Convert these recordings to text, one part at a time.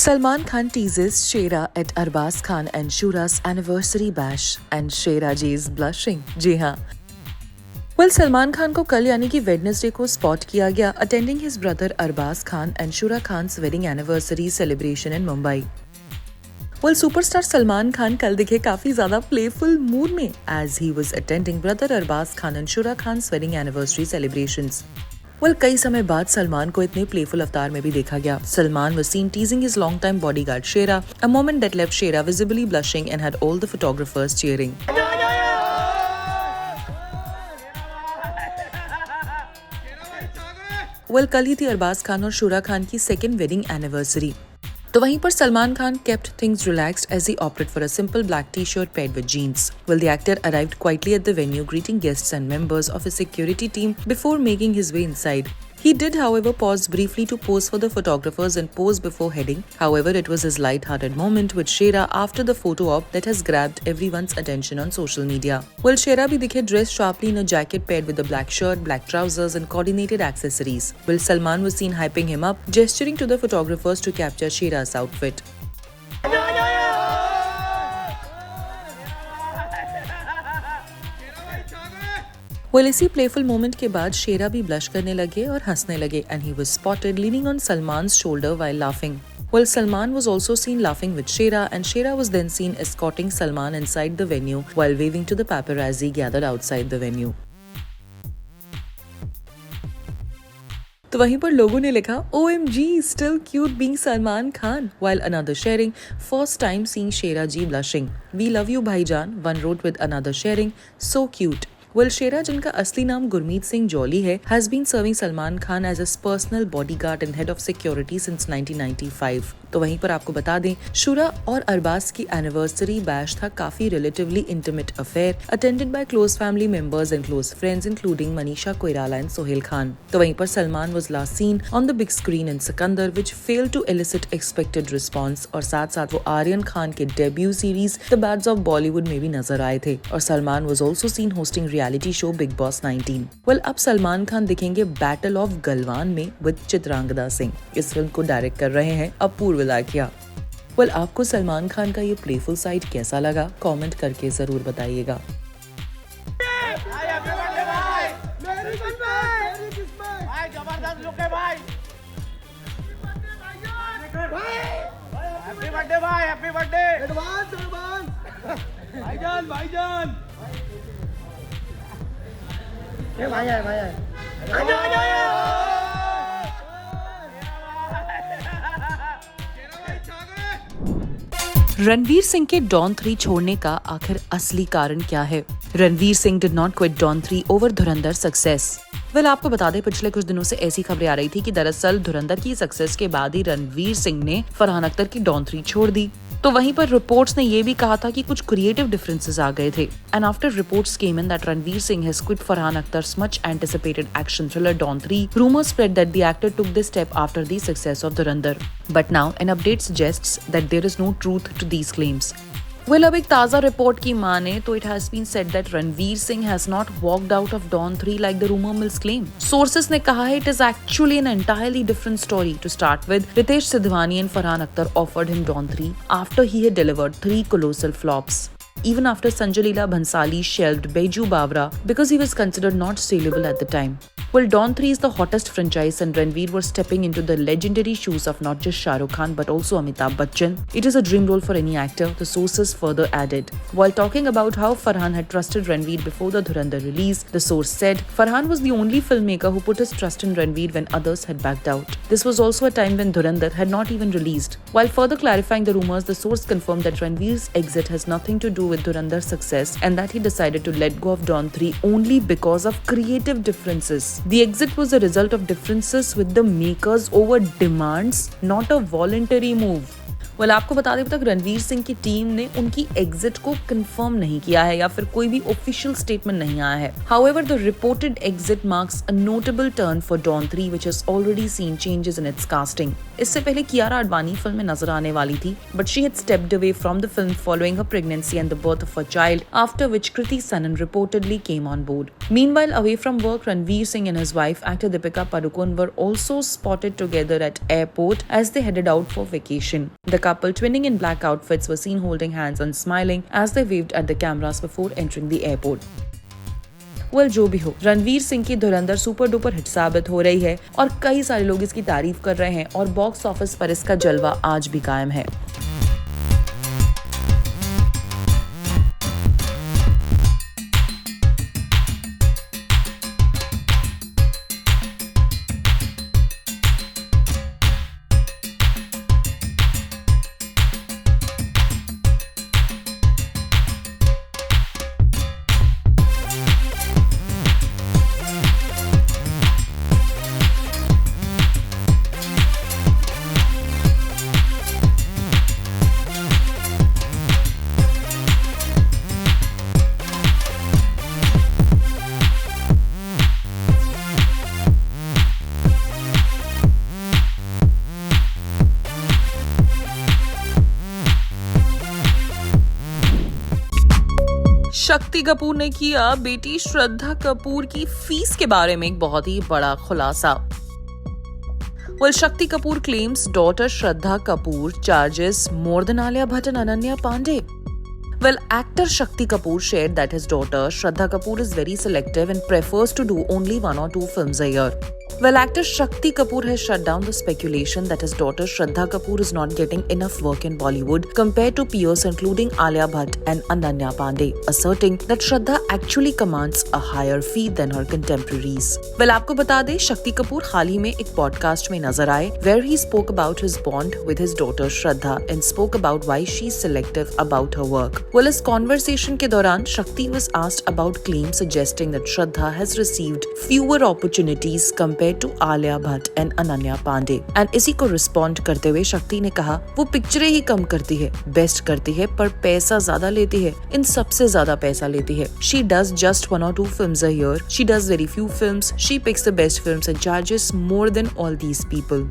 Salman Khan teases Shera at Arbaz Khan and Shura's anniversary bash and Shera ji is blushing. जी हाँ. Well, Salman Khan को कल यानी कि Wednesday को spot किया गया attending his brother Arbaz Khan and Shura Khan's wedding anniversary celebration in Mumbai. Well, superstar Salman Khan कल दिखे काफी ज्यादा playful mood में as he was attending brother Arbaz Khan and Shura Khan's wedding anniversary celebrations. Well, कई समय बाद सलमान को इतने प्लेफुल अवतार में भी देखा गया. Salman was seen teasing his long-time bodyguard Shera, a moment that left Shera visibly blushing and had all the photographers cheering. Well, कल ही थी अरबाज खान और शूरा खान की सेकेंड वेडिंग एनिवर्सरी. तो वहीं पर Salman Khan kept things relaxed as he opted for a simple black t-shirt paired with jeans. Well, the actor arrived quietly at the venue greeting guests and members of his security team before making his way inside. He did, however, pause briefly to pose for the photographers and pose before heading. However, it was his light-hearted moment with Shera after the photo op that has grabbed everyone's attention on social media. Well, Shera bhi dikhe dressed sharply in a jacket paired with a black shirt, black trousers and coordinated accessories. Well, Salman was seen hyping him up, gesturing to the photographers to capture Shera's outfit. Well, इसी playful moment के बाद शेरा भी blush करने लगे और हंसने लगे and he was spotted leaning on Salman's shoulder while laughing. Well, Salman was also seen laughing with Shera and Shera was then seen escorting Salman inside the venue while waving to the paparazzi gathered outside the venue. तो वहीं पर लोगों ने लिखा OMG, still cute being Salman Khan, while another sharing, first time seeing Shera ji blushing. We love you भाईजान, one wrote with another sharing, so cute. Well, Shera, जिनका असली नाम गुरमीत सिंह जॉली है, has been serving Salman Khan as his personal bodyguard and head of security since 1995. तो वहीं पर आपको बता दें, शूरा और अरबाज की एनिवर्सरी बैश था काफी relatively intimate affair attended by close family members and close friends including Manisha Koirala and Sohail Khan. तो वहीं पर Salman was last seen on the big screen in Sikandar which failed to elicit expected response और साथ साथ वो आर्यन खान के debut series the bads of Bollywood में भी नजर आए थे. और Salman was also seen hosting reality show Big Boss 19. Well, अब सलमान खान दिखेंगे बैटल ऑफ गलवान में विद चित्रांगदा सिंह. इस फिल्म को डायरेक्ट कर रहे हैं अपूर्व लाखिया. Well, आपको सलमान खान का ये प्लेफुल साइड कैसा लगा? कमेंट करके जरूर बताइएगा. हैप्पी बर्थडे एडवांस भाईजान ये भाई आए रणवीर सिंह के डॉन 3 छोड़ने का आखिर असली कारण क्या है? Ranveer Singh did not quit Don 3 over Dhurandhar success. Well, आपको बता दें पिछले कुछ दिनों से ऐसी खबरें आ रही थी कि दरअसल धुरंधर की सक्सेस के बाद ही रणवीर सिंह ने फरहान अख्तर की डॉन 3 छोड़ दी. तो वहीं पर रिपोर्ट्स ने ये भी कहा था कि कुछ क्रिएटिव डिफरेंसेस आ गए थे. And after reports came in that Ranveer Singh has quit Farhan Akhtar's much anticipated action thriller Dawn 3, rumors spread that the actor took this step after the success of Dhurandhar. But now an update suggests that there is no truth to these claims. Well, अब एक ताज़ा report की माने तो it has been said that Ranveer Singh has not walked out of Dawn 3 like the rumor mills claim. Sources ने कहा है it is actually an entirely different story. To start with, Ritesh Sidhwani and Farhan Akhtar offered him Dawn 3 after he had delivered 3 colossal flops. Even after Sanjay Leela Bhansali shelved Baiju Bawra because he was considered not saleable at the time. Well, Dawn 3 is the hottest franchise and Ranveer were stepping into the legendary shoes of not just Shah Rukh Khan but also Amitabh Bachchan. It is a dream role for any actor, the sources further added. While talking about how Farhan had trusted Ranveer before the Dhurandhar release, the source said, Farhan was the only filmmaker who put his trust in Ranveer when others had backed out. This was also a time when Dhurandhar had not even released. While further clarifying the rumors, the source confirmed that Ranveer's exit has nothing to do with Dhurandhar's success and that he decided to let go of Dawn 3 only because of creative differences. The exit was a result of differences with the makers over demands, not a voluntary move. Well आपको बता दें अब तक रणवीर सिंह की team ने उनकी exit को confirm नहीं किया है या फिर कोई भी ऑफिशियल स्टेटमेंट नहीं आया है। However the reported exit marks a notable turn for Don 3 which has already seen changes in its casting. इससे पहले कियारा आडवाणी फिल्म में नजर आने वाली थी, but she had stepped away from the film following her pregnancy and the birth of a child, after which Kriti Sanon reportedly came on board. Meanwhile, away from work, Ranveer Singh and his wife, actor Deepika Padukone, were also spotted together at airport as they headed out for vacation. The couple, twinning in black outfits, were seen holding hands and smiling as they waved at the cameras before entering the airport. Well जो भी हो, रणवीर सिंह की धुरंधर super duper hit साबित हो रही है और कई सारे लोग इसकी तारीफ कर रहे हैं और बॉक्स ऑफिस पर इसका जलवा आज भी कायम है। शक्ति कपूर ने किया बेटी श्रद्धा कपूर की फीस के बारे में एक बहुत ही बड़ा खुलासा। Well, Shakti Kapoor claims daughter Shraddha Kapoor charges more than Alia Bhatt and Ananya Pandey. Well, actor Shakti Kapoor shared that his daughter Shraddha Kapoor is very selective and prefers to do only 1 or 2 films a year. Well, actor Shakti Kapoor has shut down the speculation that his daughter Shraddha Kapoor is not getting enough work in Bollywood compared to peers including Alia Bhatt and Ananya Pandey, asserting that Shraddha actually commands a higher fee than her contemporaries. Well, आपको बता दें शक्ति कपूर हाल ही में एक podcast में नजर आए where he spoke about his bond with his daughter Shraddha and spoke about why she's selective about her work. Well, इस conversation के दौरान शक्ति was asked about claims suggesting that Shraddha has received fewer opportunities compared to Alia Bhatt and Ananya Pandey. And इसी को respond करते हुए शक्ति ने कहा वो पिक्चरें ही कम करती है, बेस्ट करती है पर पैसा ज्यादा लेती है, इन सबसे ज्यादा पैसा लेती है. She does just 1 or 2 films a year. She does very few films. She picks the best films and charges more than all these people.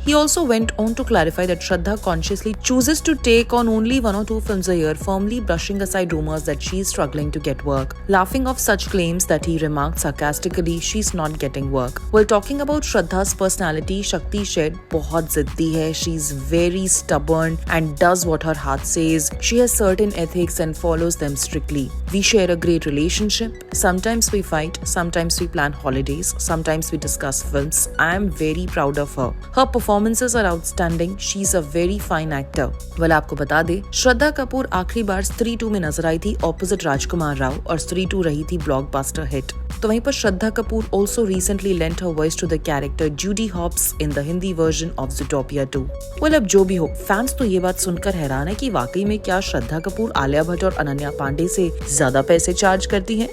He also went on to clarify that Shraddha consciously chooses to take on only 1 or 2 films a year, firmly brushing aside rumors that she is struggling to get work. Laughing off such claims that he remarked sarcastically, she's not getting work. While talking about Shraddha's personality, Shakti shared, बहुत ज़िद्दी है, she's very stubborn and does what her heart says. She has certain ethics and follows them strictly. We share a great relationship. Sometimes we fight, sometimes we plan holidays, sometimes we discuss films. I am very proud of her. Her performances are outstanding. She's a very fine actor. Well, आपको बता दे श्रद्धा कपूर आखिरी बार स्त्री 2 में नजर आई थी opposite राजकुमार राव और स्त्री 2 रही थी ब्लॉकबस्टर हिट. तो वहीं पर Shraddha Kapoor also recently lent her voice to the character Judy Hopps in the Hindi version of Zootopia 2. Well, अब जो भी हो, फैंस तो ये बात सुनकर हैरान है कि वाकई में क्या श्रद्धा कपूर आलिया भट्ट और अनन्या पांडे से ज्यादा पैसे चार्ज करती हैं?